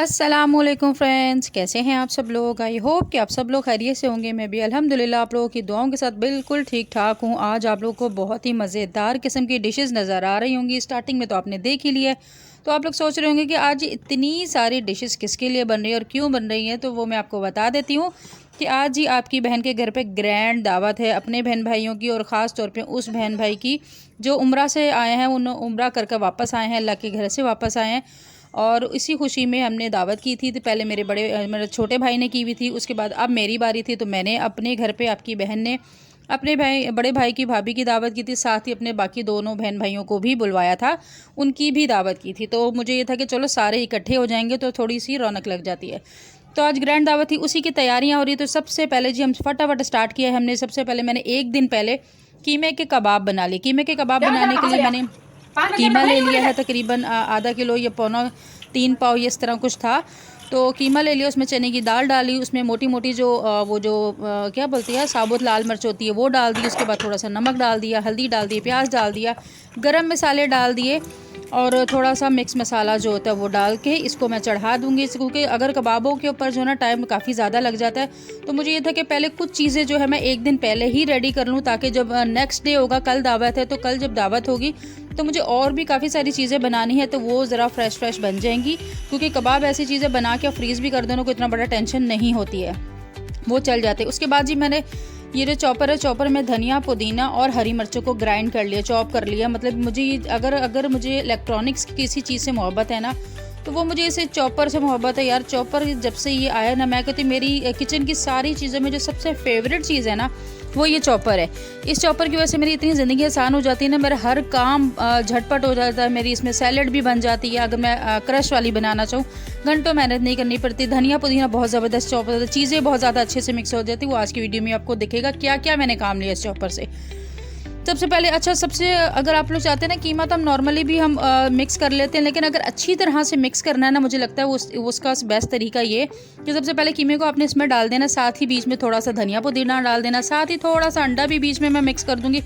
अस्सलामुअलैकुम फ्रेंड्स, कैसे हैं आप सब लोग। आई होप कि आप सब लोग खैरियत से होंगे। मैं भी अल्हम्दुलिल्लाह आप लोगों की दुआओं के साथ बिल्कुल ठीक ठाक हूँ। आज आप लोगों को बहुत ही मज़ेदार किस्म की डिशेस नज़र आ रही होंगी। स्टार्टिंग में तो आपने देख ही लिया है, तो आप लोग सोच रहे होंगे कि आज इतनी सारी डिशेस किसके लिए बन रही है और क्यों बन रही हैं। तो वो मैं आपको बता देती हूँ कि आज ही आपकी बहन के घर पे ग्रैंड दावत है अपने बहन भाइयों की, और ख़ास तौर पे उस बहन भाई की जो उम्रा से आए हैं, उन उम्रा कर वापस आए हैं, अल्लाह के घर से वापस आए हैं। और इसी खुशी में हमने दावत की थी। तो पहले मेरे छोटे भाई ने की हुई थी, उसके बाद अब मेरी बारी थी, तो मैंने अपने घर पे आपकी बहन ने अपने बड़े भाई की भाभी की दावत की थी, साथ ही अपने बाकी दोनों बहन भाइयों को भी बुलवाया था, उनकी भी दावत की थी। तो मुझे ये था कि चलो सारे इकट्ठे हो जाएंगे तो थोड़ी सी रौनक लग जाती है। तो आज ग्रैंड दावत थी, उसी की तैयारियां हो रही। तो सबसे पहले जी हम फटाफट स्टार्ट किया है हमने। सबसे पहले मैंने एक दिन पहले कीमे के कबाब बना लिए। कीमे के कबाब बनाने के लिए मैंने कीमा ले लिया है, तकरीबन आधा किलो या पौना 3 पाव ये इस तरह कुछ था। तो कीमा ले लिया, उसमें चने की दाल डाली, उसमें मोटी मोटी जो क्या बोलती है साबुत लाल मिर्च होती है वो डाल दी। उसके बाद थोड़ा सा नमक डाल दिया, हल्दी डाल दी, प्याज डाल दिया, गरम मसाले डाल दिए, और थोड़ा सा मिक्स मसाला जो होता है वो डाल के इसको मैं चढ़ा दूँगी। क्योंकि अगर कबाबों के ऊपर जो है ना टाइम काफ़ी ज़्यादा लग जाता है, तो मुझे ये था कि पहले कुछ चीज़ें जो है मैं एक दिन पहले ही रेडी कर लूँ, ताकि जब नेक्स्ट डे होगा, कल दावत है, तो कल जब दावत होगी तो मुझे और भी काफ़ी सारी चीज़ें बनानी है, तो वो ज़रा फ्रेश बन जाएंगी। क्योंकि कबाब ऐसी चीज़ें बना के फ्रीज़ भी कर देना को इतना बड़ा टेंशन नहीं होती है, वो चल जाते। उसके बाद जी मैंने ये जो चॉपर है, चॉपर में धनिया, पुदीना और हरी मिर्चों को ग्राइंड कर लिया, चॉप कर लिया। मतलब मुझे अगर मुझे इलेक्ट्रॉनिक्स की किसी चीज़ से मोहब्बत है ना, तो वो मुझे इसे चॉपर से मोहब्बत है यार। चॉपर जब से ये आया ना, मैं कहती मेरी किचन की सारी चीज़ों में जो सबसे फेवरेट चीज़ है ना, वो ये चॉपर है। इस चॉपर की वजह से मेरी इतनी ज़िंदगी आसान हो जाती है ना, मेरा हर काम झटपट हो जाता है। मेरी इसमें सैलड भी बन जाती है, अगर मैं क्रश वाली बनाना चाहूँ घंटों मेहनत नहीं करनी पड़ती। धनिया पुदीना बहुत ज़बरदस्त चॉपर, चीज़ें बहुत ज़्यादा अच्छे से मिक्स हो जाती है। वो आज की वीडियो में आपको दिखेगा क्या क्या मैंने काम लिया इस चॉपर से। सबसे पहले सबसे अगर आप लोग चाहते हैं ना कीमा, तो हम नॉर्मली भी हम मिक्स कर लेते हैं, लेकिन अगर अच्छी तरह से मिक्स करना है ना, मुझे लगता है उसका बेस्ट तरीका ये कि सबसे पहले कीमे को आपने इसमें डाल देना, साथ ही बीच में थोड़ा सा धनिया पुदीना डाल देना, साथ ही थोड़ा सा अंडा भी बीच में मैं मिक्स कर दूँगी,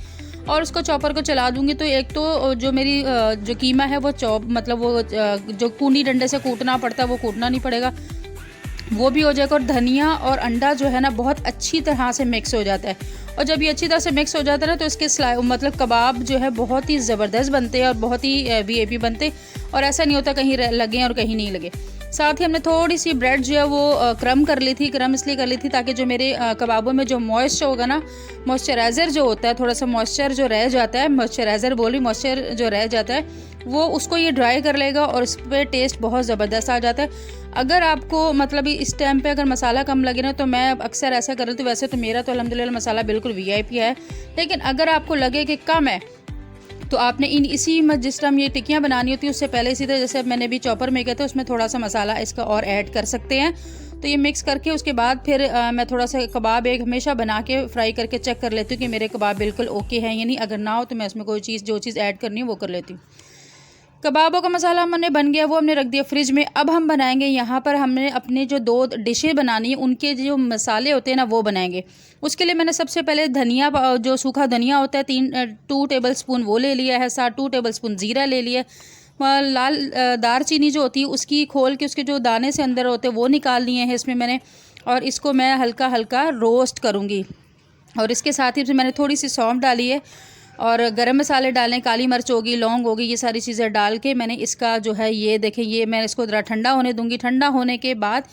और उसको चॉपर को चला दूँगी। तो एक तो जो मेरी जो कीमा है वो मतलब वो जो कूंडी डंडे से कूटना पड़ता है वो कूटना नहीं पड़ेगा, वो भी हो जाएगा। और धनिया और अंडा जो है ना बहुत अच्छी तरह से मिक्स हो जाता है, और जब ये अच्छी तरह से मिक्स हो जाता है ना, तो इसके मतलब कबाब जो है बहुत ही ज़बरदस्त बनते हैं और बहुत ही वीआईपी बनते हैं, और ऐसा नहीं होता कहीं लगे और कहीं नहीं लगे। साथ ही हमने थोड़ी सी ब्रेड जो है वो क्रम कर ली थी। क्रम इसलिए कर ली थी ताकि जो मेरे कबाबों में जो मॉइस्चर होगा ना, मॉइस्चराइज़र जो होता है, थोड़ा सा मॉइस्चर जो रह जाता है, मॉइस्चराइज़र बोली मॉइस्चर जो रह जाता है, वो उसको ये ड्राई कर लेगा और इस पर टेस्ट बहुत ज़बरदस्त आ जाता है। अगर आपको मतलब इस टाइम पे अगर मसाला कम लगे ना, तो मैं अक्सर ऐसा कर रही हूँ। वैसे तो मेरा तो अल्हम्दुलिल्लाह मसाला बिल्कुल वीआईपी है, लेकिन अगर आपको लगे कि कम है, तो आपने जिस टाइम ये टिक्कियाँ बनानी होती है उससे पहले इसी तरह जैसे मैंने भी चॉपर में किया था, उसमें थोड़ा सा मसाला इसका और ऐड कर सकते हैं। तो ये मिक्स करके उसके बाद फिर मैं थोड़ा सा कबाब एक हमेशा बना के फ्राई करके चेक कर लेती हूँ कि मेरे कबाब बिल्कुल ओके हैं या नहीं। अगर ना हो तो मैं उसमें कोई चीज़ जो चीज़ ऐड करनी है वो कर लेती हूँ। कबाबों का मसाला हमने बन गया, वो हमने रख दिया फ्रिज में। अब हम बनाएंगे यहाँ पर, हमने अपने जो 2 डिशें बनानी है उनके जो मसाले होते हैं ना वो बनाएंगे। उसके लिए मैंने सबसे पहले धनिया, जो सूखा धनिया होता है 2 टेबल स्पून वो ले लिया है, साथ 2 टेबल स्पून ज़ीरा ले लिया। लाल दारचीनी जो होती है उसकी खोल के उसके जो दाने से अंदर होते हैं वो निकाल लिए हैं इसमें मैंने, और इसको मैं हल्का हल्का रोस्ट करूँगी। और इसके साथ ही मैंने थोड़ी सी सौंफ डाली है, और गरम मसाले डालें, काली मिर्च होगी, लौंग होगी, ये सारी चीज़ें डाल के मैंने इसका जो है ये देखें, ये मैं इसको ज़रा ठंडा होने दूंगी। ठंडा होने के बाद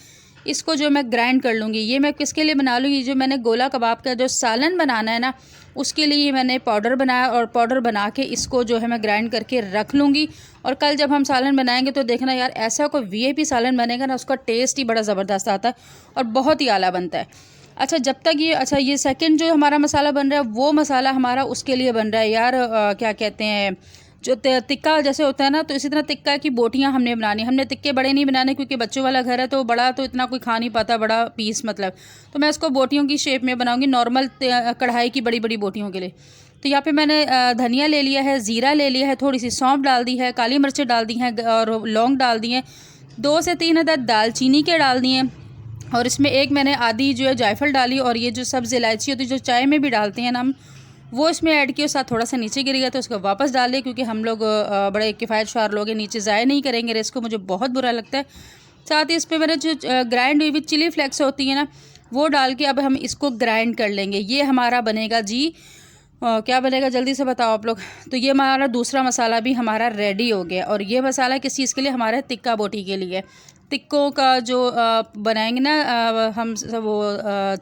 इसको जो मैं ग्राइंड कर लूँगी। ये मैं किसके लिए बना लूँगी, जो मैंने गोला कबाब का जो सालन बनाना है ना, उसके लिए मैंने पाउडर बनाया, और पाउडर बना के इसको जो है मैं ग्राइंड करके रख लूँगी। और कल जब हम सालन बनाएंगे तो देखना यार, ऐसा कोई वीआईपी सालन बनेगा ना, उसका टेस्ट ही बड़ा ज़बरदस्त आता है और बहुत ही आला बनता है। अच्छा, जब तक ये सेकंड जो हमारा मसाला बन रहा है, वो मसाला हमारा उसके लिए बन रहा है यार, क्या कहते हैं, जो टिक्का जैसे होता है ना, तो इसी तरह टिक्का की बोटियां हमने बनानी। हमने टिक्के बड़े नहीं बनाने, क्योंकि बच्चों वाला घर है, तो बड़ा तो इतना कोई खा नहीं पाता बड़ा पीस मतलब। तो मैं इसको बोटियों की शेप में बनाऊंगी, नॉर्मल कढ़ाई की बड़ी बड़ी बोटियों के लिए। तो यहाँ पे मैंने धनिया ले लिया है, ज़ीरा ले लिया है, थोड़ी सी सौंफ डाल दी है, काली मिर्चें डाल दी हैं, और लौंग डाल दी हैं, 2 से 3 अदद दालचीनी के डाल दिए हैं, और इसमें एक मैंने आधी जो है जायफल डाली, और ये जो सब्ज़ इलायची होती है जो चाय में भी डालते हैं ना हम, वो इसमें ऐड किया। साथ थोड़ा सा नीचे गिर गया तो उसको वापस डाल दिया, क्योंकि हम लोग बड़े किफ़ायत शुमार लोग हैं, नीचे ज़ाया नहीं करेंगे रिस्क को, मुझे बहुत बुरा लगता है। साथ ही इसमें मैंने जो ग्राइंड हुई हुई चिली फ्लेक्स होती है ना, वो डाल के अब हम इसको ग्राइंड कर लेंगे। ये हमारा बनेगा जी क्या बनेगा जल्दी से बताओ आप लोग। तो ये हमारा दूसरा मसाला भी हमारा रेडी हो गया। और ये मसाला किस चीज़ के लिए, हमारे टिक्का बोटी के लिए। टिक्कों का जो बनाएंगे ना हम वो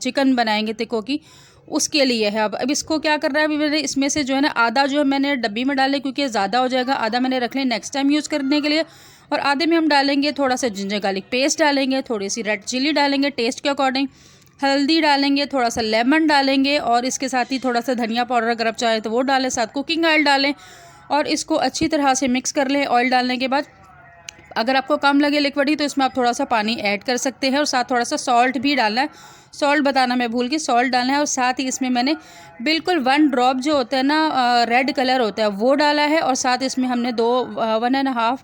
चिकन बनाएंगे टिक्कों की, उसके लिए है। अब इसको क्या कर रहा है, अभी मैंने इसमें से जो है ना आधा जो है मैंने डब्बी में डाले क्योंकि ज़्यादा हो जाएगा, आधा मैंने रख लिया नेक्स्ट टाइम यूज़ करने के लिए। और आधे में हम डालेंगे थोड़ा सा जिंजर गार्लिक पेस्ट डालेंगे, थोड़ी सी रेड चिली डालेंगे टेस्ट के अकॉर्डिंग, हल्दी डालेंगे, थोड़ा सा लेमन डालेंगे और इसके साथ ही थोड़ा सा धनिया पाउडर अगर आप चाहें तो वो डालें, साथ कुकिंग ऑयल डालें और इसको अच्छी तरह से मिक्स कर लें। ऑयल डालने के बाद अगर आपको कम लगे लिक्विड ही तो इसमें आप थोड़ा सा पानी ऐड कर सकते हैं और साथ थोड़ा सा सॉल्ट भी डालना है। सॉल्ट बताना मैं भूल गई, सॉल्ट डालना है। और साथ ही इसमें मैंने बिल्कुल 1 ड्रॉप जो होता है ना रेड कलर होता है वो डाला है। और साथ इसमें हमने 1.5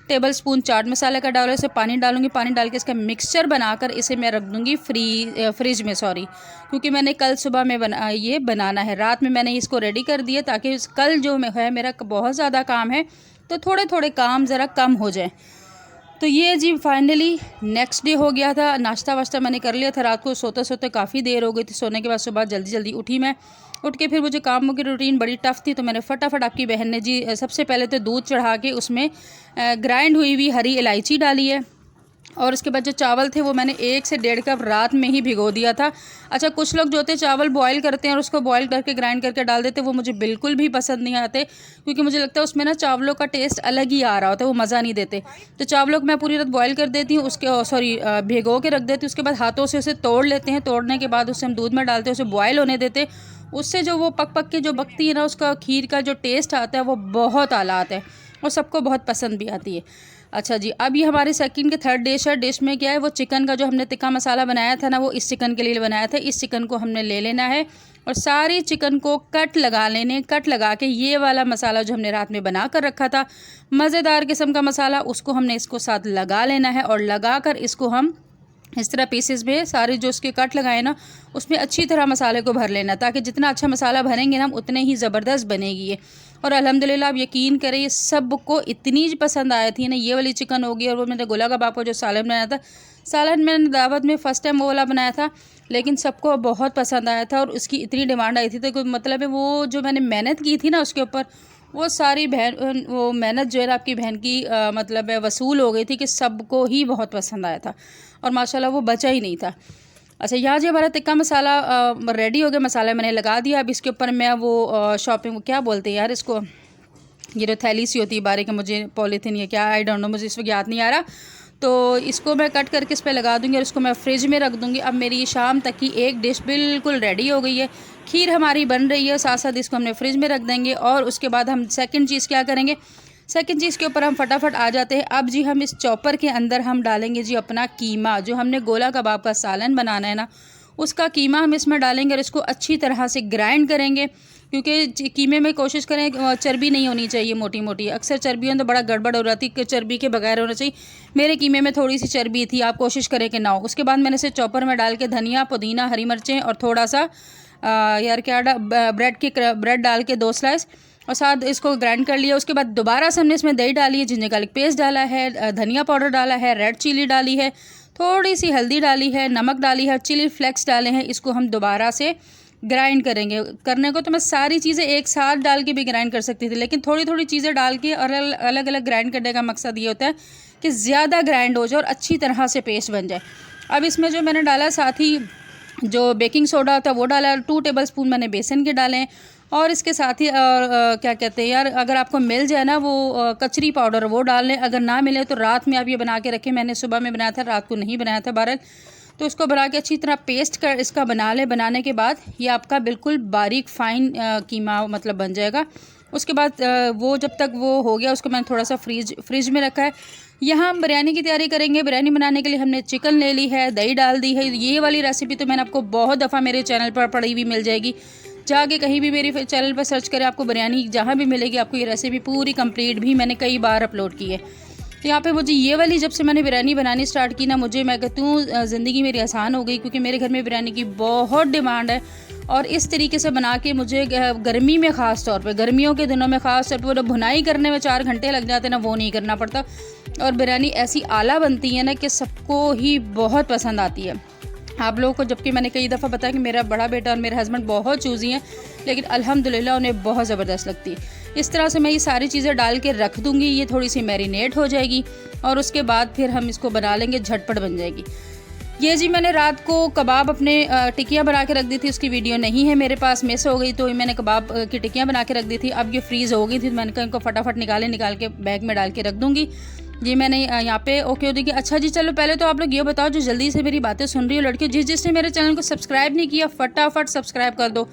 टेबल स्पून चाट मसाला का डाला। इसे पानी डालूंगी, पानी डाल के इसका मिक्सचर बनाकर इसे मैं रख दूंगी फ्रिज में, क्योंकि मैंने कल सुबह में ये बनाना है। रात में मैंने इसको रेडी कर दिया ताकि कल जो है मेरा बहुत ज़्यादा काम है तो थोड़े थोड़े काम ज़रा कम हो जाए। तो ये जी फाइनली नेक्स्ट डे हो गया था। नाश्ता वाश्ता मैंने कर लिया था, रात को सोते सोते काफ़ी देर हो गई थी। सोने के बाद सुबह जल्दी जल्दी उठी मैं, उठ के फिर मुझे कामों की रूटीन बड़ी टफ़ थी तो मैंने फटाफट आपकी बहन ने जी सबसे पहले तो दूध चढ़ा के उसमें ग्राइंड हुई हुई हरी इलायची डाली है। और उसके बाद जो चावल थे वो मैंने 1 से 1.5 कप रात में ही भिगो दिया था। अच्छा, कुछ लोग जो होते हैं चावल बॉईल करते हैं और उसको बॉईल करके ग्राइंड करके डाल देते हैं, वो मुझे बिल्कुल भी पसंद नहीं आते क्योंकि मुझे लगता है उसमें ना चावलों का टेस्ट अलग ही आ रहा होता है, वो मज़ा नहीं देते। तो चावलों को मैं पूरी रात बॉईल कर देती हूँ, भिगो के रख देती हूँ। उसके बाद हाथों से उसे तोड़ लेते हैं, तोड़ने के बाद उसे हम दूध में डालते हैं, उसे बॉयल होने देते। उससे जो वो पक पक के जो बकती है ना, उसका खीर का जो टेस्ट आता है वो बहुत आला आता है और सबको बहुत पसंद भी आती है। अच्छा जी, अब ये हमारे सेकंड के थर्ड डिश है। डिश में क्या है, वो चिकन का जो हमने टिक्का मसाला बनाया था ना, वो इस चिकन के लिए बनाया था। इस चिकन को हमने ले लेना है और सारी चिकन को कट लगा के ये वाला मसाला जो हमने रात में बना कर रखा था, मज़ेदार किस्म का मसाला, उसको हमने इसको साथ लगा लेना है। और लगा कर इसको हम इस तरह पीसेस में सारे जो उसके कट लगाए ना उसमें अच्छी तरह मसाले को भर लेना, ताकि जितना अच्छा मसाला भरेंगे ना उतने ही ज़बरदस्त बनेगी ये। और अल्हम्दुलिल्लाह आप यकीन करें ये सबको इतनी पसंद आई थी ना, ये वाली चिकन होगी। और वो मैंने गोला कबाब का जो सालन बनाया था, सालन मैंने दावत में फ़र्स्ट टाइम वो वाला बनाया था, लेकिन सबको बहुत पसंद आया था और उसकी इतनी डिमांड आई थी। तो मतलब है वो जो मैंने मेहनत की थी ना उसके ऊपर, वो सारी वो मेहनत जो है आपकी बहन की मतलब है वसूल हो गई थी कि सबको ही बहुत पसंद आया था और माशाल्लाह वो बचा ही नहीं था। अच्छा, यहाँ जो हमारा टिक्का मसाला रेडी हो गया, मसाला मैंने लगा दिया। अब इसके ऊपर मैं वो शॉपिंग क्या बोलते हैं यार इसको, ये जो थैली सी होती है बारीक, मुझे पॉलीथीन या क्या आई डोंट नो, मुझे इस वक्त याद नहीं आ रहा। तो इसको मैं कट करके इस पर लगा दूँगी और इसको मैं फ्रिज में रख दूँगी। अब मेरी शाम तक की एक डिश बिल्कुल रेडी हो गई है। खीर हमारी बन रही है, साथ साथ इसको हमने फ्रिज में रख देंगे। और उसके बाद हम सेकंड चीज़ क्या करेंगे, सेकंड चीज़ के ऊपर हम फटाफट आ जाते हैं। अब जी हम इस चॉपर के अंदर हम डालेंगे जी अपना कीमा, जो हमने गोला कबाब का सालन बनाना है ना, उसका कीमा हम इसमें डालेंगे और इसको अच्छी तरह से ग्राइंड करेंगे। क्योंकि कीमे में कोशिश करें चर्बी नहीं होनी चाहिए मोटी मोटी, अक्सर चर्बी हो तो बड़ा गड़बड़ हो जाती है, चर्बी के बगैर होना चाहिए। मेरे कीमे में थोड़ी सी चर्बी थी, आप कोशिश करें कि ना हो। उसके बाद मैंने इसे चॉपर में डाल के धनिया, पुदीना, हरी मिर्चें और थोड़ा सा ब्रेड डाल के 2 स्लाइस और साथ इसको ग्राइंड कर लिया। उसके बाद दोबारा से हमने इसमें दही डाली है, जिंजर गार्लिक पेस्ट डाला है, धनिया पाउडर डाला है, रेड चिली डाली है, थोड़ी सी हल्दी डाली है, नमक डाली है, चिली फ्लेक्स डाले हैं। इसको हम दोबारा से ग्राइंड करेंगे। करने को तो मैं सारी चीज़ें एक साथ डाल के भी ग्राइंड कर सकती थी, लेकिन थोड़ी थोड़ी चीज़ें डाल के और अलग अलग ग्राइंड करने का मकसद ये होता है कि ज़्यादा ग्राइंड हो जाए और अच्छी तरह से पेस्ट बन जाए। अब इसमें जो मैंने डाला, साथ ही जो बेकिंग सोडा होता है वो डाला, 2 टेबल स्पून मैंने बेसन के डाले हैं। और इसके साथ ही क्या कहते हैं यार, अगर आपको मिल जाए ना वो कचरी पाउडर, वो डाल लें। अगर ना मिले तो रात में आप ये बना के रखें। मैंने सुबह में बनाया था, रात को नहीं बनाया था बहरहाल। तो इसको बना के अच्छी तरह पेस्ट कर इसका बना लें। बनाने के बाद ये आपका बिल्कुल बारीक फ़ाइन कीमा मतलब बन जाएगा। उसके बाद वो जब तक वो हो गया, उसको मैंने थोड़ा सा फ्रिज में रखा है। यहाँ हम बिरयानी की तैयारी करेंगे। बिरयानी बनाने के लिए हमने चिकन ले ली है, दही डाल दी है। ये वाली रेसिपी तो मैंने आपको बहुत दफ़ा मेरे चैनल पर पड़ी हुई मिल जाएगी, जाके कहीं भी मेरे चैनल पर सर्च करें, आपको बिरयानी जहाँ भी मिलेगी, आपको ये रेसिपी पूरी कंप्लीट भी मैंने कई बार अपलोड की है। तो यहाँ पे मुझे ये वाली जब से मैंने बिरयानी बनानी स्टार्ट की ना, मुझे मैं कहती हूँ ज़िंदगी मेरी आसान हो गई, क्योंकि मेरे घर में बिरयानी की बहुत डिमांड है। और इस तरीके से बना के मुझे गर्मी में ख़ास तौर पे, गर्मियों के दिनों में ख़ास तौर पे, वो भुनाई करने में 4 घंटे लग जाते हैं ना, वो नहीं करना पड़ता। और बिरयानी ऐसी आला बनती है ना कि सबको ही बहुत पसंद आती है आप लोगों को। जबकि मैंने कई दफ़ा बताया कि मेरा बड़ा बेटा और मेरे हस्बैंड बहुत चूज़ी हैं, लेकिन अल्हम्दुलिल्लाह उन्हें बहुत ज़बरदस्त लगती है। इस तरह से मैं ये सारी चीज़ें डाल के रख दूँगी, ये थोड़ी सी मैरिनेट हो जाएगी और उसके बाद फिर हम इसको बना लेंगे, झटपट बन जाएगी। ये जी मैंने रात को कबाब अपने टिक्कियाँ बना के रख दी थी, उसकी वीडियो नहीं है मेरे पास, मिस हो गई, तो मैंने कबाब की टिक्कियाँ बना के रख दी थी। अब ये फ्रीज़ हो गई थी, तो मैंने कहा इनको फटाफट निकाल के बैग में डाल के रख दूँगी। जी मैंने यहाँ पे ओके हो देखिए। अच्छा जी, चलो पहले तो आप लोग ये बताओ जो जल्दी से मेरी बातें सुन रही हो लड़कियों, जिसने मेरे चैनल को सब्सक्राइब नहीं किया फटाफट सब्सक्राइब कर दो,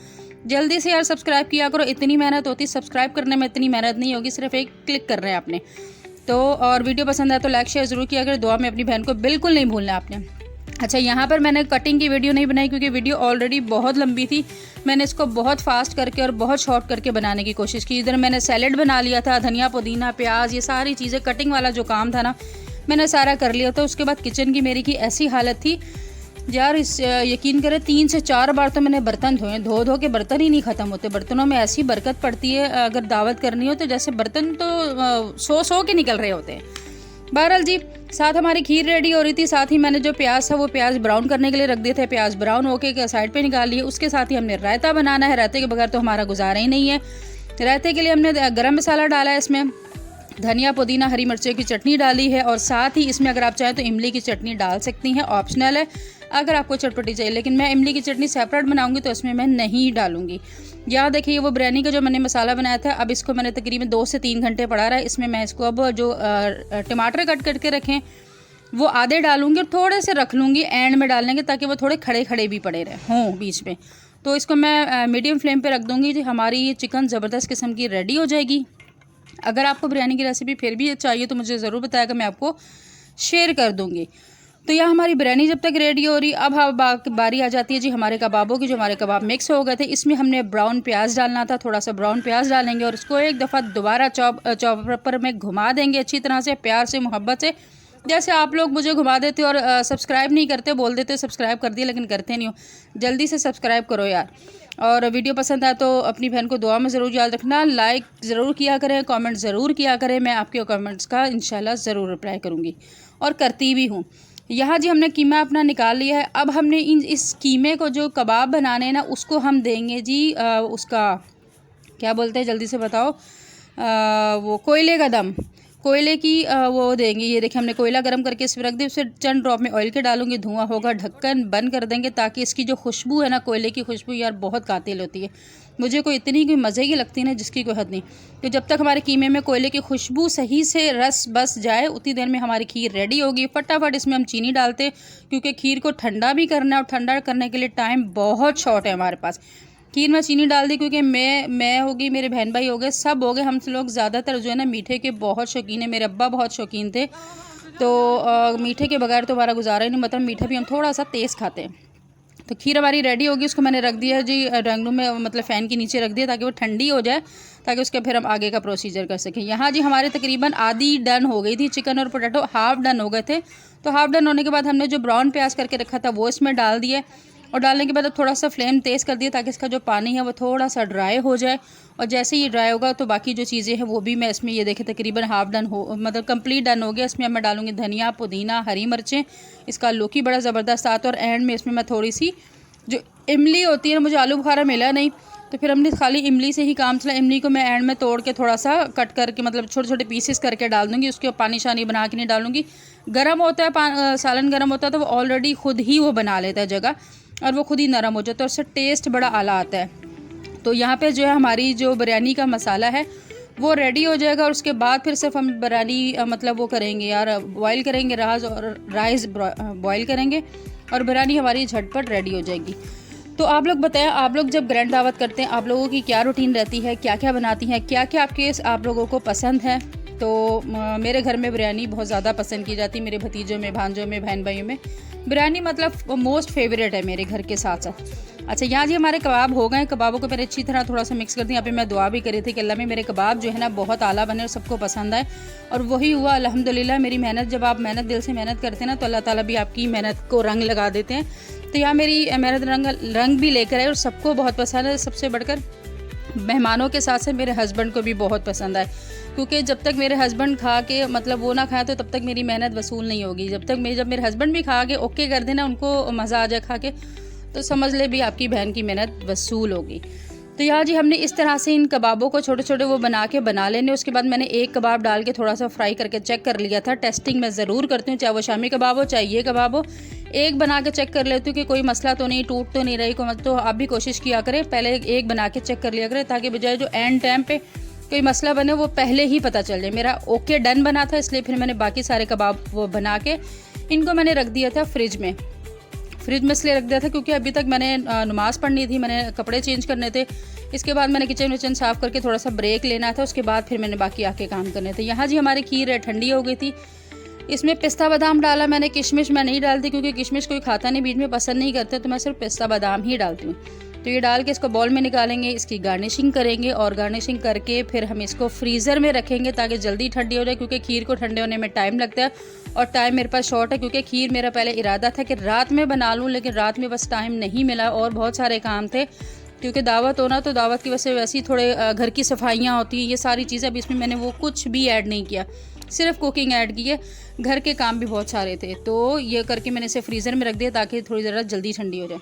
जल्दी से यार सब्सक्राइब किया करो। इतनी मेहनत होती, सब्सक्राइब करने में इतनी मेहनत नहीं होगी, सिर्फ एक क्लिक कर रहे हैं आपने तो। और वीडियो पसंद आए तो लाइक शेयर ज़रूर किया करें, दुआ में अपनी बहन को बिल्कुल नहीं भूलना आपने। अच्छा, यहाँ पर मैंने कटिंग की वीडियो नहीं बनाई क्योंकि वीडियो ऑलरेडी बहुत लंबी थी। मैंने इसको बहुत फास्ट करके और बहुत शॉर्ट करके बनाने की कोशिश की। इधर मैंने सैलेड बना लिया था, धनिया पुदीना प्याज ये सारी चीज़ें, कटिंग वाला जो काम था ना मैंने सारा कर लिया था। उसके बाद किचन की मेरी की ऐसी हालत थी यार, यकीन करें 3 से 4 बार तो मैंने बर्तन धोए, धो के बर्तन ही नहीं ख़त्म होते। बर्तनों में ऐसी बरकत पड़ती है, अगर दावत करनी हो तो जैसे बर्तन तो सौ के निकल रहे होते हैं। बहरहाल जी, साथ हमारी खीर रेडी हो रही थी, साथ ही मैंने जो प्याज था वो प्याज ब्राउन करने के लिए रख दिए थे। प्याज ब्राउन होके साइड पे निकाल लिए। उसके साथ ही हमने रायता बनाना है, रायते के बगैर तो हमारा गुजारा ही नहीं है। रायते के लिए हमने गरम मसाला डाला है, इसमें धनिया पुदीना हरी मिर्चों की चटनी डाली है, और साथ ही इसमें अगर आप चाहें तो इमली की चटनी डाल सकती हैं, ऑप्शनल है अगर आपको चटपटी चाहिए। लेकिन मैं इमली की चटनी सेपरेट बनाऊंगी तो इसमें मैं नहीं डालूंगी। यहाँ देखिए वो बिरयानी का जो मैंने मसाला बनाया था, अब इसको मैंने तकरीबन 2 से 3 घंटे पड़ा रहा है। इसमें मैं इसको अब जो टमाटर कट करके रखें वो आधे डालूंगी और थोड़े से रख लूँगी एंड में डालने के, ताकि वो थोड़े खड़े खड़े भी पड़े रहे हों बीच में। तो इसको मैं मीडियम फ्लेम पे रख दूँगी जी। हमारी ये चिकन ज़बरदस्त किस्म की रेडी हो जाएगी। अगर आपको बिरयानी की रेसिपी फिर भी चाहिए तो मुझे ज़रूर बताएगा, मैं आपको शेयर कर दूँगी। तो यह हमारी बिरयानी जब तक रेडी हो रही, अब बारी आ जाती है जी हमारे कबाबों की। जो हमारे कबाब मिक्स हो गए थे, इसमें हमने ब्राउन प्याज डालना था, थोड़ा सा ब्राउन प्याज डालेंगे और इसको एक दफ़ा दोबारा चॉपर में घुमा देंगे अच्छी तरह से, प्यार से मोहब्बत से, जैसे आप लोग मुझे घुमा देते और सब्सक्राइब नहीं करते, बोल देते सब्सक्राइब कर दिया लेकिन करते नहीं हो। जल्दी से सब्सक्राइब करो यार। और वीडियो पसंद आए तो अपनी बहन को दुआ में ज़रूर याद रखना, लाइक ज़रूर किया करें, कमेंट ज़रूर किया करें। मैं आपके कमेंट्स का इंशाल्लाह ज़रूर रिप्लाई करूँगी और करती भी हूँ। यहाँ जी हमने कीमा अपना निकाल लिया है। अब हमने इस कीमे को जो कबाब बनाने हैं ना, उसको हम देंगे जी उसका क्या बोलते हैं, जल्दी से बताओ, वो कोयले का दम, कोयले की वो देंगे। ये देखिए हमने कोयला गर्म करके इसमें रख दिया, उससे चंद ड्रॉप में ऑयल के डालूंगी, धुआं होगा, ढक्कन बंद कर देंगे, ताकि इसकी जो खुशबू है ना, कोयले की खुशबू यार बहुत कातिल होती है। मुझे कोई इतनी कोई मज़े की लगती है ना जिसकी कोई हद नहीं। तो जब तक हमारे कीमे में कोयले की खुशबू सही से रस बस जाए, उतनी देर में हमारी खीर रेडी होगी। फटाफट इसमें हम चीनी डालते हैं, क्योंकि खीर को ठंडा भी करना है और ठंडा करने के लिए टाइम बहुत शॉर्ट है हमारे पास। खीर में चीनी डाल दी क्योंकि मैं होगी, मेरे बहन भाई हो गए, सब हो गए, हम लोग ज़्यादातर जो है ना मीठे के बहुत शौकीन है। मेरे अब्बा बहुत शौकीन थे, तो मीठे के बगैर तो हमारा गुजारा ही नहीं, मतलब मीठा भी हम थोड़ा सा तेज़ खाते हैं। तो खीर हमारी रेडी होगी, उसको मैंने रख दिया जी ड्राइंग रूम में, मतलब फ़ैन के नीचे रख दिया ताकि वो ठंडी हो जाए, ताकि उसके फिर हम आगे का प्रोसीजर कर सकें। यहाँ जी हमारे तकरीबन आधी डन हो गई थी, चिकन और पोटैटो हाफ़ डन हो गए थे। तो हाफ़ डन होने के बाद हमने जो ब्राउन प्याज करके रखा था वो इसमें डाल दिया, और डालने के बाद अब थोड़ा सा फ्लेम तेज़ कर दिया ताकि इसका जो पानी है वो थोड़ा सा ड्राई हो जाए। और जैसे ही ड्राई होगा तो बाकी जो चीज़ें हैं वो भी मैं इसमें, ये देखें तकरीबन हाफ़ डन हो, मतलब कंप्लीट डन हो गया। इसमें अब मैं डालूँगी धनिया पुदीना हरी मिर्चें, इसका लुक ही बड़ा ज़बरदस्त आता है। और एंड में इसमें मैं थोड़ी सी जो इमली होती है ना, मुझे आलू बुखारा मिला नहीं तो फिर हमने खाली इमली से ही काम चला। इमली को मैं एंड में तोड़ के थोड़ा सा कट करके, मतलब छोटे छोटे पीसेस करके डाल दूँगी, उसके पानी शानी बना के नहीं डालूँगी। गर्म होता है सालन गर्म होता है तो वो ऑलरेडी खुद ही वो बना लेता है जगह, और वो खुद ही नरम हो जाता है, उससे टेस्ट बड़ा आला आता है। तो यहाँ पे जो है हमारी जो बिरयानी का मसाला है वो रेडी हो जाएगा, और उसके बाद फिर सिर्फ हम बिरयानी मतलब वो करेंगे यार, बॉयल करेंगे, राइस बॉयल करेंगे और बिरयानी हमारी झटपट रेडी हो जाएगी। तो आप लोग बताएं, आप लोग जब ग्रैंड दावत करते हैं आप लोगों की क्या रूटीन रहती है, क्या क्या बनाती हैं, क्या क्या आप लोगों को पसंद है। तो मेरे घर में बिरयानी बहुत ज़्यादा पसंद की जाती है, मेरे भतीजों में, भांजों में, बहन भाइयों में। बिरयानी मतलब मोस्ट फेवरेट है मेरे घर के साथ साथ। अच्छा यहाँ जी हमारे कबाब हो गए। कबाबों को मैंने अच्छी तरह थोड़ा सा मिक्स कर दिया। यहाँ पे मैं दुआ भी करी थी कि अल्लाह में मेरे कबाब जो है ना बहुत आला बने और सबको पसंद आए, और वही हुआ अल्हम्दुलिल्लाह। मेरी मेहनत, जब आप मेहनत दिल से मेहनत करते हैं ना तो अल्लाह ताला भी आपकी मेहनत को रंग लगा देते हैं। तो यहाँ मेरी मेहनत रंग भी लेकर आए और सबको बहुत पसंद है। सबसे बढ़कर मेहमानों के साथ साथ मेरे हस्बैंड को भी बहुत पसंद आए, क्योंकि जब तक मेरे हस्बैंड खा के मतलब वो ना खाए तो तब तक मेरी मेहनत वसूल नहीं होगी। जब मेरे हस्बैंड भी खा के ओके कर देना, उनको मज़ा आ जाए खा के, तो समझ ले भी आपकी बहन की मेहनत वसूल होगी। तो यहाँ जी हमने इस तरह से इन कबाबों को छोटे छोटे वो बना लेने। उसके बाद मैंने एक कबाब डाल के थोड़ा सा फ्राई करके चेक कर लिया था। टेस्टिंग मैं ज़रूर करती हूँ, चाहे वो शामी कबाब हो चाहे ये कबाब हो। एक बना के चेक कर लेती हूँ कि कोई मसला तो नहीं, टूट तो नहीं रही कोई, तो आप भी कोशिश किया करें, पहले एक बना के चेक कर लिया करें, ताकि बजाय जो एंड टाइम पे कोई मसला बने वो पहले ही पता चल जाए। मेरा ओके डन बना था, इसलिए फिर मैंने बाकी सारे कबाब वो बना के इनको मैंने रख दिया था फ्रिज में इसलिए रख दिया था क्योंकि अभी तक मैंने नमाज़ पढ़नी थी, मैंने कपड़े चेंज करने थे। इसके बाद मैंने किचन साफ़ करके थोड़ा सा ब्रेक लेना था, उसके बाद फिर मैंने बाकी आके काम करने थे। यहाँ जी हमारी खीर ठंडी हो गई थी। इसमें पिस्ता बादाम डाला मैंने, किशमिश मैं नहीं डालती क्योंकि किशमिश कोई खाता नहीं, बीच में पसंद नहीं करते, तो मैं सिर्फ पिस्ता बादाम ही डालती हूँ। तो ये डाल के इसको बॉल में निकालेंगे, इसकी गार्निशिंग करेंगे और गार्निशिंग करके फिर हम इसको फ्रीज़र में रखेंगे ताकि जल्दी ठंडी हो जाए, क्योंकि खीर को ठंडे होने में टाइम लगता है और टाइम मेरे पास शॉर्ट है। क्योंकि खीर मेरा पहले इरादा था कि रात में बना लूँ, लेकिन रात में बस टाइम नहीं मिला और बहुत सारे काम थे, क्योंकि दावत होना, तो दावत की वजह से वैसे ही थोड़े घर की सफाइयाँ होती हैं, ये सारी चीज़ें। अब इसमें मैंने वो कुछ भी ऐड नहीं किया, सिर्फ कुकिंग ऐड की है, घर के काम भी बहुत सारे थे, तो ये करके मैंने इसे फ्रीज़र में रख दिया ताकि थोड़ी ज़रा जल्दी ठंडी हो जाए।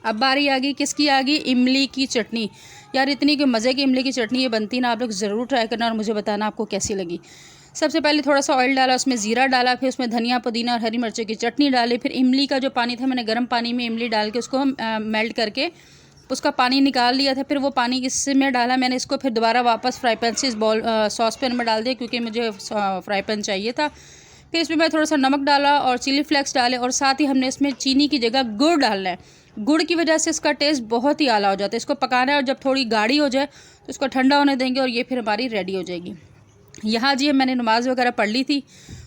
अब बारी आ गई किसकी, आ गई इमली की चटनी। यार इतनी कि मज़े की इमली की चटनी ये बनती ना, आप लोग ज़रूर ट्राई करना और मुझे बताना आपको कैसी लगी। सबसे पहले थोड़ा सा ऑयल डाला, उसमें ज़ीरा डाला, फिर उसमें धनिया पुदीना और हरी मिर्चों की चटनी डाली, फिर इमली का जो पानी था मैंने गर्म पानी में इमली डाल के उसको मेल्ट करके उसका पानी निकाल लिया था। फिर वो पानी इसमें डाला मैंने, इसको फिर दोबारा वापस फ्राई पैन से इस सॉस पैन में डाल दिया क्योंकि मुझे फ्राई पैन चाहिए था। फिर इसमें मैं थोड़ा सा नमक डाला और चिली फ्लेक्स डाले, और साथ ही हमने इसमें चीनी की जगह गुड़ डालना है। गुड़ की वजह से इसका टेस्ट बहुत ही आला हो जाता है। इसको पकाना है और जब थोड़ी गाढ़ी हो जाए तो इसको ठंडा होने देंगे और ये फिर हमारी रेडी हो जाएगी। यहाँ जी मैंने नमाज़ वगैरह पढ़ ली थी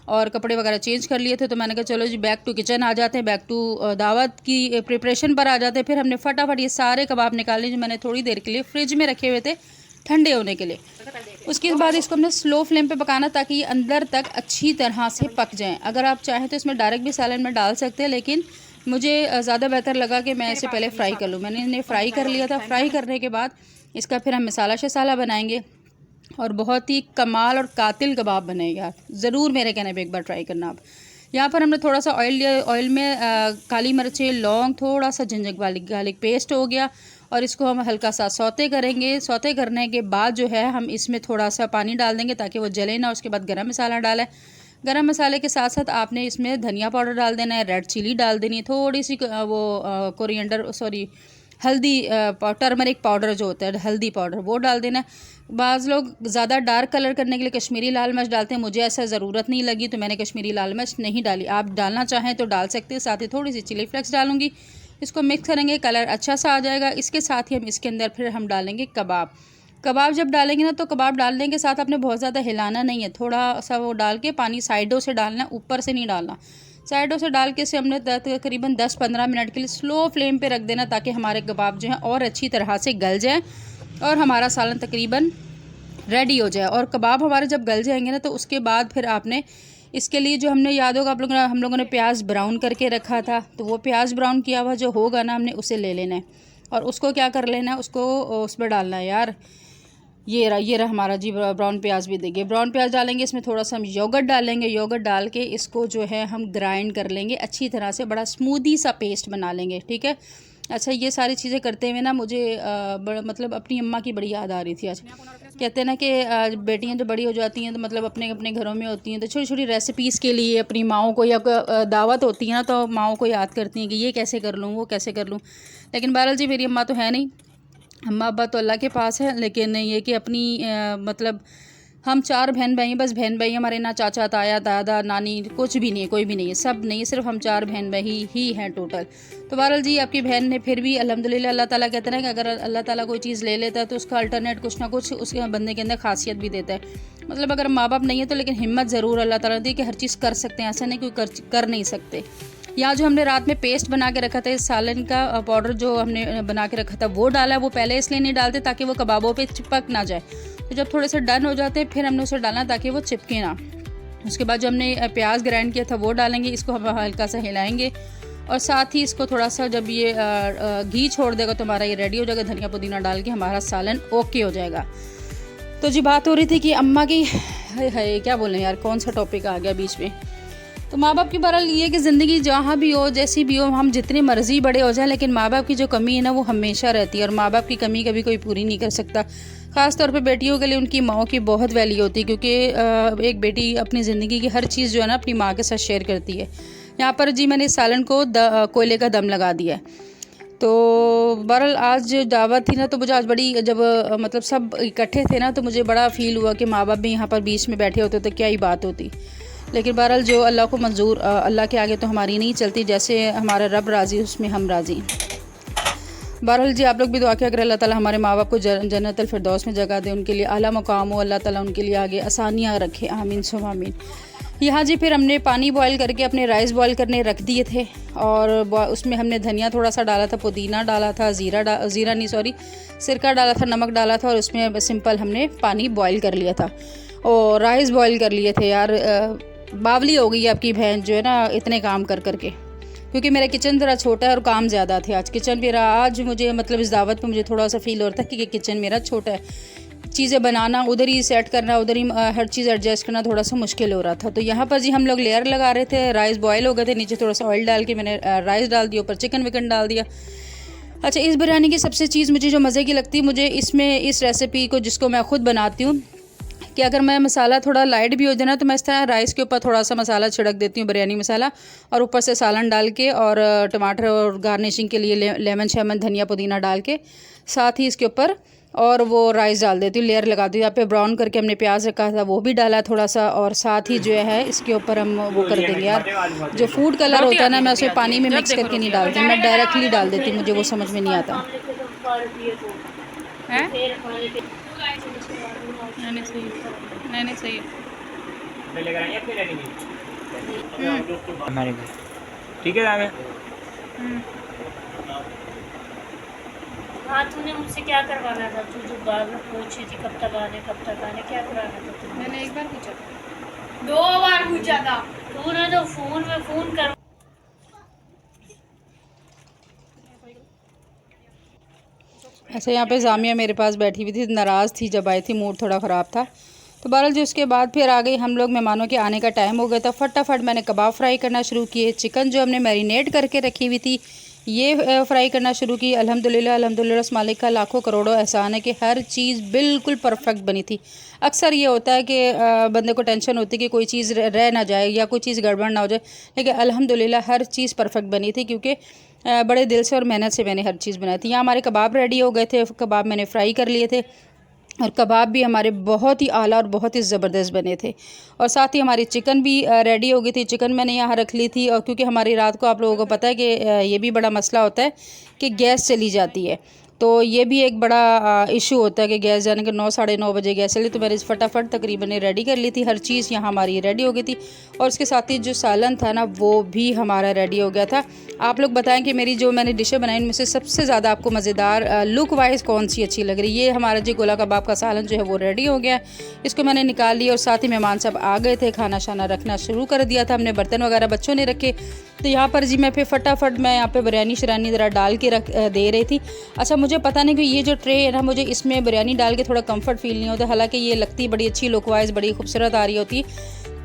और कपड़े वगैरह चेंज कर लिए थे, तो मैंने कहा चलो जी बैक टू किचन आ जाते हैं, बैक टू दावत की प्रिपरेशन पर आ जाते हैं। फिर हमने फटाफट ये सारे कबाब निकाले जो मैंने थोड़ी देर के लिए फ्रिज में रखे हुए थे ठंडे होने के लिए। उसके बाद इसको हमने स्लो फ्लेम पे पकाना ताकि ये अंदर तक अच्छी तरह से पक जाएं। अगर आप चाहें तो इसमें डायरेक्ट भी सैलेड में डाल सकते हैं, लेकिन मुझे ज़्यादा बेहतर लगा कि मैं इसे पहले फ्राई कर लूँ। मैंने इन्हें फ्राई कर लिया था। फ्राई करने के बाद इसका फिर हम मसाला बनाएंगे और बहुत ही कमाल और कातिल कबाब बनेगा। ज़रूर मेरे कहने पे एक बार ट्राई करना आप। यहाँ पर हमने थोड़ा सा ऑयल लिया, ऑयल में काली मिर्चें, लौंग, थोड़ा सा जिंजर गार्लिक पेस्ट हो गया और इसको हम हल्का सा सौते करेंगे। सौते करने के बाद जो है हम इसमें थोड़ा सा पानी डाल देंगे ताकि वो जले ना। उसके बाद गरम मसाला डाला है। गरम मसाले के साथ साथ आपने इसमें धनिया पाउडर डाल देना है, रेड चिली डाल देनी है, थोड़ी सी हल्दी टर्मरिक पाउडर जो होता है हल्दी पाउडर वो डाल देना है। बाज़ लोग ज़्यादा डार्क कलर करने के लिए कश्मीरी लाल मिर्च डालते हैं, मुझे ऐसा ज़रूरत नहीं लगी तो मैंने कश्मीरी लाल मिर्च नहीं डाली। आप डालना चाहें तो डाल सकते हैं। साथ ही थोड़ी सी चिली फ्लेक्स डालूंगी। इसको मिक्स करेंगे, कलर अच्छा सा आ जाएगा। इसके साथ ही हम इसके अंदर फिर हम डालेंगे कबाब जब डालेंगे ना तो कबाब डालने के साथ आपने बहुत ज़्यादा हिलाना नहीं है, थोड़ा सा वो डाल के पानी साइडों से डालना है, ऊपर से नहीं डालना। साइडों से डाल के इसे हमने तकरीबन 10-15 मिनट के लिए स्लो फ्लेम पे रख देना ताकि हमारे कबाब जो हैं और अच्छी तरह से गल जाएँ और हमारा सालन तकरीबन रेडी हो जाए। और कबाब हमारे जब गल जाएंगे ना तो उसके बाद फिर आपने इसके लिए जो हमने याद होगा हम लोगों ने प्याज ब्राउन करके रखा था, तो वो प्याज ब्राउन किया हुआ जो होगा ना हमने उसे ले लेना है और उसको क्या कर लेना है, उसको उसमें डालना है। यार ये रहा हमारा जी ब्राउन प्याज भी देखिए। ब्राउन प्याज डालेंगे, इसमें थोड़ा सा हम योगर्ट डालेंगे। योगर्ट डाल के इसको जो है हम ग्राइंड कर लेंगे अच्छी तरह से, बड़ा स्मूदी सा पेस्ट बना लेंगे। ठीक है। अच्छा ये सारी चीज़ें करते हुए ना मुझे मतलब अपनी अम्मा की बड़ी याद आ रही थी आज। कहते हैं ना कि बेटियां जो बड़ी हो जाती हैं तो मतलब अपने अपने घरों में होती हैं तो छोटी छोटी रेसिपीज़ के लिए अपनी माओं को या दावत होती है ना तो माओं को याद करती हैं कि ये कैसे कर लूँ वो कैसे कर लूँ। लेकिन बहरहाल जी मेरी अम्मा तो है नहीं, अम्मा अब्बा तो अल्लाह के पास है, लेकिन ये कि अपनी मतलब हम 4 बहन भाई, बस बहन भाई हमारे ना चाचा ताया दादा नानी कुछ भी नहीं है, कोई भी नहीं है, सब नहीं है, सिर्फ हम 4 बहन भाई ही हैं टोटल। तो बहरहाल जी आपकी बहन ने फिर भी अल्हम्दुलिल्लाह, अल्लाह ताला कहते हैं कि अगर अल्लाह ताला कोई चीज़ ले लेता है तो उसका अल्टरनेट कुछ ना कुछ उसके बंदे के अंदर खासियत भी देता है। मतलब अगर माँ बाप नहीं है तो लेकिन हिम्मत ज़रूर अल्लाह ताला दी कि हर चीज़ कर सकते हैं, ऐसा नहीं कोई कर नहीं सकते। यहाँ जो हमने रात में पेस्ट बना के रखा था इस सालन का पाउडर जो हमने बना के रखा था वो डाला है। वो पहले इसलिए नहीं डालते ताकि वो कबाबों पे चिपक ना जाए। तो जब थोड़े से डन हो जाते हैं फिर हमने उसे डालना ताकि वो चिपके ना। उसके बाद जो हमने प्याज ग्राइंड किया था वो डालेंगे, इसको हम हल्का सा हिलाएंगे और साथ ही इसको थोड़ा सा जब ये घी छोड़ देगा तो हमारा ये रेडी हो जाएगा। धनिया पुदीना डाल के हमारा सालन ओके हो जाएगा। तो जी बात हो रही थी कि अम्मा की है क्या बोलें यार, कौन सा टॉपिक आ गया बीच में। तो माँ बाप की बहरहाल ये कि ज़िंदगी जहाँ भी हो जैसी भी हो, हम जितने मर्जी बड़े हो जाएं लेकिन माँ बाप की जो कमी है ना वो हमेशा रहती है और माँ बाप की कमी कभी कोई पूरी नहीं कर सकता। ख़ास तौर पे बेटियों के लिए उनकी माओ की बहुत वैल्यू होती है क्योंकि एक बेटी अपनी ज़िंदगी की हर चीज़ जो है ना अपनी माँ के साथ शेयर करती है। यहाँ पर जी मैंने इस सालन को कोयले का दम लगा दिया है। तो बहरहाल आज जो दावत थी ना तो मुझे आज बड़ी जब मतलब सब इकट्ठे थे ना तो मुझे बड़ा फ़ील हुआ कि माँ बाप भी यहाँ पर बीच में बैठे होते तो क्या ही बात होती। लेकिन बहरहाल जो अल्लाह को मंजूर, अल्लाह के आगे तो हमारी नहीं चलती, जैसे हमारा रब राज़ी उसमें हम राज़ी। बहरहाल जी आप लोग भी दुआ किया अगर अल्लाह ताला हमारे माँ बाप को जन्नतुल फिरदौस में जगह दे, उनके लिए आला मकाम हो, अल्लाह ताला उनके लिए आगे आसानियाँ रखे, आमीन सुम्मा आमीन। यहाँ जी फिर हमने पानी बॉयल करके अपने राइस बॉयल करने रख दिए थे और उसमें हमने धनिया थोड़ा सा डाला था, पुदीना डाला था, सिरका डाला था, नमक डाला था और उसमें सिंपल हमने पानी बॉयल कर लिया था और राइस बॉयल कर लिए थे। यार बावली हो गई आपकी बहन जो है ना इतने काम कर करके, क्योंकि मेरा किचन थोड़ा छोटा है और काम ज़्यादा थे। आज किचन मेरा आज मुझे मतलब इस दावत पे मुझे थोड़ा सा फील हो रहा था कि किचन मेरा छोटा है, चीज़ें बनाना उधर ही सेट करना, उधर ही हर चीज़ एडजस्ट करना थोड़ा सा मुश्किल हो रहा था। तो यहाँ पर जी हम लोग लेयर लगा रहे थे, राइस बॉयल हो गए थे, नीचे थोड़ा सा ऑयल डाल के मैंने राइस डाल दिया, ऊपर चिकन विकन डाल दिया। अच्छा इस बिरयानी की सबसे चीज़ मुझे जो मज़े की लगती है, मुझे इसमें इस रेसिपी को जिसको मैं ख़ुद बनाती हूँ कि अगर मैं मसाला थोड़ा लाइट भी हो जाए ना तो मैं इस तरह राइस के ऊपर थोड़ा सा मसाला छिड़क देती हूँ, बिरयानी मसाला, और ऊपर से सालन डाल के और टमाटर और गार्निशिंग के लिए लेमन शेमन धनिया पुदीना डाल के साथ ही इसके ऊपर और वो राइस डाल देती हूँ, लेयर लगा दी। यहाँ पे ब्राउन करके हमने प्याज रखा था वो भी डाला थोड़ा सा और साथ ही जो है इसके ऊपर हम वो कर देंगे। यार जो फूड कलर होता है ना मैं उसे पानी में मिक्स करके नहीं डालती, मैं डायरेक्टली डाल देती, मुझे वो समझ में नहीं आता। नहीं सही ठीक है। हाँ तूने मुझसे क्या करवाना था? तू जो बार बार पूछ रही थी कब तक आने क्या कराना था तुमने? मैंने एक बार पूछा, 2 बार पूछा था तूने तो फोन में फोन कर। ऐसे यहाँ पे जामिया मेरे पास बैठी हुई थी, नाराज़ थी जब आई थी, मूड थोड़ा ख़राब था। तो बहरहाल जी उसके बाद फिर आ गई हम लोग, मेहमानों के आने का टाइम हो गया था। फटाफट मैंने कबाब फ्राई करना शुरू किए, चिकन जो हमने मैरिनेट करके रखी हुई थी ये फ्राई करना शुरू की। अल्हम्दुलिल्लाह उस मालिक का लाखों करोड़ों एहसान है कि हर चीज़ बिल्कुल परफेक्ट बनी थी। अक्सर ये होता है कि बंदे को टेंशन होती है कि कोई चीज़ रह ना जाए या कोई चीज़ गड़बड़ ना हो जाए, लेकिन अल्हम्दुलिल्लाह हर चीज़ परफेक्ट बनी थी क्योंकि बड़े दिल से और मेहनत से मैंने हर चीज़ बनाई थी। यहाँ हमारे कबाब रेडी हो गए थे, कबाब मैंने फ्राई कर लिए थे और कबाब भी हमारे बहुत ही आला और बहुत ही ज़बरदस्त बने थे। और साथ ही हमारी चिकन भी रेडी हो गई थी, चिकन मैंने यहाँ रख ली थी। और क्योंकि हमारी रात को आप लोगों को पता है कि ये भी बड़ा मसला होता है कि गैस चली जाती है, तो ये भी एक बड़ा इशू होता है कि गैस जाने के 9 साढ़े 9 बजे गैस चली। तो मैंने फटाफट तकरीबन रेडी कर ली थी, हर चीज़ यहाँ हमारी रेडी हो गई थी। और उसके साथ ही जो सालन था ना वो भी हमारा रेडी हो गया था। आप लोग बताएं कि मेरी जो मैंने डिशें बनाई उनमें से सबसे ज़्यादा आपको मज़ेदार लुक वाइज कौन सी अच्छी लग रही है। ये हमारा जो गोला कबाब का सालन जो है वो रेडी हो गया, इसको मैंने निकाल लिया। और साथ ही मेहमान सब आ गए थे, खाना शाना रखना शुरू कर दिया था हमने, बर्तन वगैरह बच्चों ने रखे। तो यहाँ पर जी मैं फिर फटाफट मैं यहाँ पे बिरयानी शरानी ज़रा डाल के रख दे रही थी। अच्छा मुझे पता नहीं कि ये जो ट्रे है ना, मुझे इसमें बिरयानी डाल के थोड़ा कंफर्ट फील नहीं होता, हालांकि ये लगती बड़ी अच्छी लुक वाइज बड़ी खूबसूरत आ रही होती है,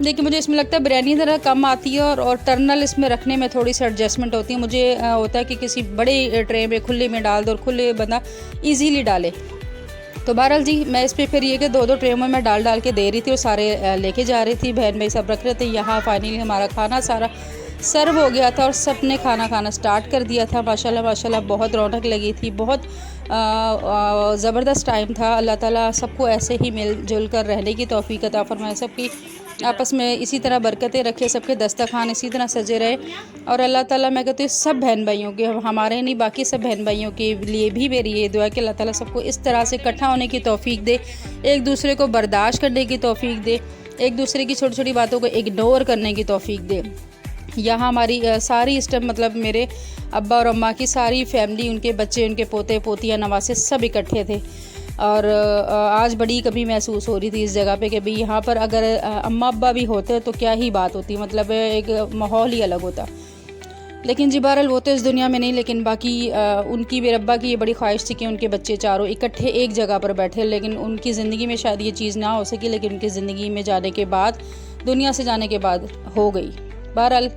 लेकिन मुझे इसमें लगता है बिरयानी ज़रा कम आती है और टर्नल इसमें रखने में थोड़ी सी एडजस्टमेंट होती है। मुझे होता है कि किसी बड़े ट्रे में खुले में डाल दो और खुले बंदा ईजीली डाले। तो बहरहाल जी मैं इस पर फिर ये कि 2-2 ट्रे में मैं डाल के दे रही थी और सारे लेके जा रही थी, बहन भाई सब रख रहे थे। यहाँ फाइनली हमारा खाना सारा सर्व हो गया था और सब ने खाना खाना स्टार्ट कर दिया था। माशाल्लाह बहुत रौनक लगी थी, बहुत ज़बरदस्त टाइम था। अल्लाह ताला सबको ऐसे ही मिलजुल कर रहने की तौफीक अता फरमाए, सबकी आपस में इसी तरह बरकतें रखे, सबके दस्तरखान इसी तरह सजे रहे। और अल्लाह ताला मैं कहती हूँ सब बहन भाइयों के, हमारे नहीं बाकी सब बहन भाइयों के लिए भी मेरी ये दुआ है कि अल्लाह ताला सबको इस तरह से इकट्ठा होने की तौफीक दे, एक दूसरे को बर्दाश्त करने की तौफीक दे, एक दूसरे की छोटी छोटी बातों को इग्नोर करने की तौफीक दे। यहाँ हमारी सारी इस टाइम मतलब मेरे अब्बा और अम्मा की सारी फैमिली, उनके बच्चे, उनके पोते पोतियाँ नवासे सब इकट्ठे थे। और आज बड़ी कभी महसूस हो रही थी इस जगह पे कि भाई यहाँ पर अगर अम्मा अब्बा भी होते तो क्या ही बात होती, मतलब एक माहौल ही अलग होता। लेकिन जी बहरहाल वो तो इस दुनिया में नहीं, लेकिन बाकी उनकी मेरे अब्बा की ये बड़ी ख्वाहिश थी कि उनके बच्चे चारों इकट्ठे एक जगह पर बैठे। लेकिन उनकी ज़िंदगी में शायद ये चीज़ ना हो सकी, लेकिन उनकी ज़िंदगी में जाने के बाद, दुनिया से जाने के बाद हो गई। बहरहाल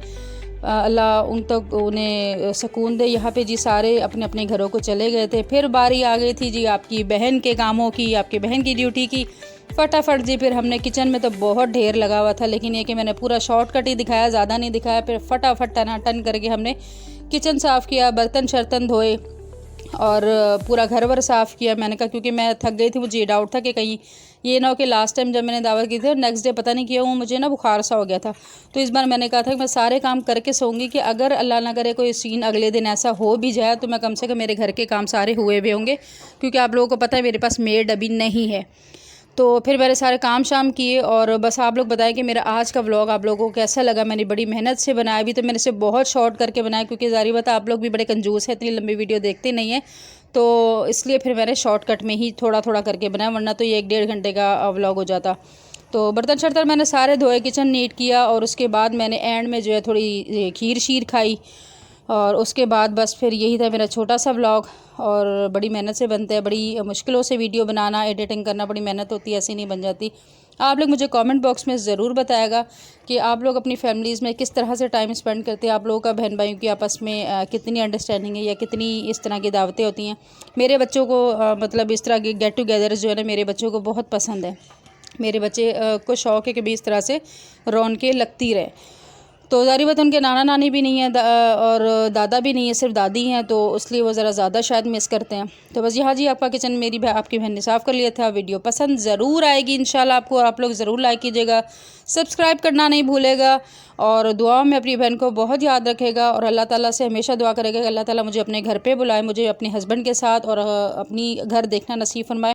अल्लाह उन तक उन्हें सुकून दे। यहाँ पे जी सारे अपने अपने घरों को चले गए थे। फिर बारी आ गई थी जी आपकी बहन के कामों की, आपकी बहन की ड्यूटी की। फटाफट जी फिर हमने किचन में तो बहुत ढेर लगा हुआ था, लेकिन ये कि मैंने पूरा शॉर्टकट ही दिखाया, ज़्यादा नहीं दिखाया। फिर फटाफट टनाटन करके हमने किचन साफ़ किया, बर्तन शर्तन धोए और पूरा घर वर साफ़ किया। मैंने कहा क्योंकि मैं थक गई थी, मुझे ये डाउट था कि कहीं ये ना हो कि लास्ट टाइम जब मैंने दावत की थी नेक्स्ट डे पता नहीं क्यों मुझे ना बुखार सा हो गया था। तो इस बार मैंने कहा था कि मैं सारे काम करके सोऊंगी कि अगर अल्लाह ना करे कोई सीन अगले दिन ऐसा हो भी जाए तो मैं कम से कम मेरे घर के काम सारे हुए भी होंगे, क्योंकि आप लोगों को पता है मेरे पास मेड अभी नहीं है। तो फिर मेरे सारे काम शाम किए और बस आप लोग बताएं कि मेरा आज का व्लॉग आप लोगों को कैसा लगा। मैंने बड़ी मेहनत से बनाया, भी तो मैंने इसे बहुत शॉर्ट करके बनाया, क्योंकि ज़ाहिर बात आप लोग भी बड़े कंजूस हैं, इतनी लंबी वीडियो देखते नहीं हैं, तो इसलिए फिर मैंने शॉर्टकट में ही थोड़ा थोड़ा करके बनाया, वरना तो ये 1-1.5 घंटे का व्लॉग हो जाता। तो बर्तन शर्तन मैंने सारे धोए, किचन नीट किया और उसके बाद मैंने एंड में जो है थोड़ी खीर शीर खाई और उसके बाद बस फिर यही था मेरा छोटा सा व्लॉग। और बड़ी मेहनत से बनते हैं, बड़ी मुश्किलों से वीडियो बनाना, एडिटिंग करना बड़ी मेहनत होती है, ऐसी नहीं बन जाती। आप लोग मुझे कमेंट बॉक्स में ज़रूर बताएगा कि आप लोग अपनी फैमिलीज़ में किस तरह से टाइम स्पेंड करते हैं, आप लोगों का बहन भाइयों की आपस में कितनी अंडरस्टैंडिंग है या कितनी इस तरह की दावतें होती हैं। मेरे बच्चों को मतलब इस तरह के गेट टुगेदर जो है ना मेरे बच्चों को बहुत पसंद है। मेरे बच्चे को शौक़ है कि भी इस तरह से रौनकें लगती रहे। तो ज़ाहिर बात उनके नाना नानी भी नहीं है और दादा भी नहीं है, सिर्फ दादी हैं, तो इसलिए वो ज़रा ज़्यादा शायद मिस करते हैं। तो बस यहाँ जी आपका किचन मेरी आपकी बहन ने साफ़ कर लिया था। वीडियो पसंद ज़रूर आएगी इंशाल्लाह आपको, और आप लोग ज़रूर लाइक कीजिएगा, सब्सक्राइब करना नहीं भूलेगा और दुआओं में अपनी बहन को बहुत याद रखेगा और अल्लाह ताला से हमेशा दुआ करेगा कि अल्लाह ताला मुझे अपने घर पर बुलाए, मुझे अपने हस्बैंड के साथ और अपनी घर देखना नसीब फरमाए।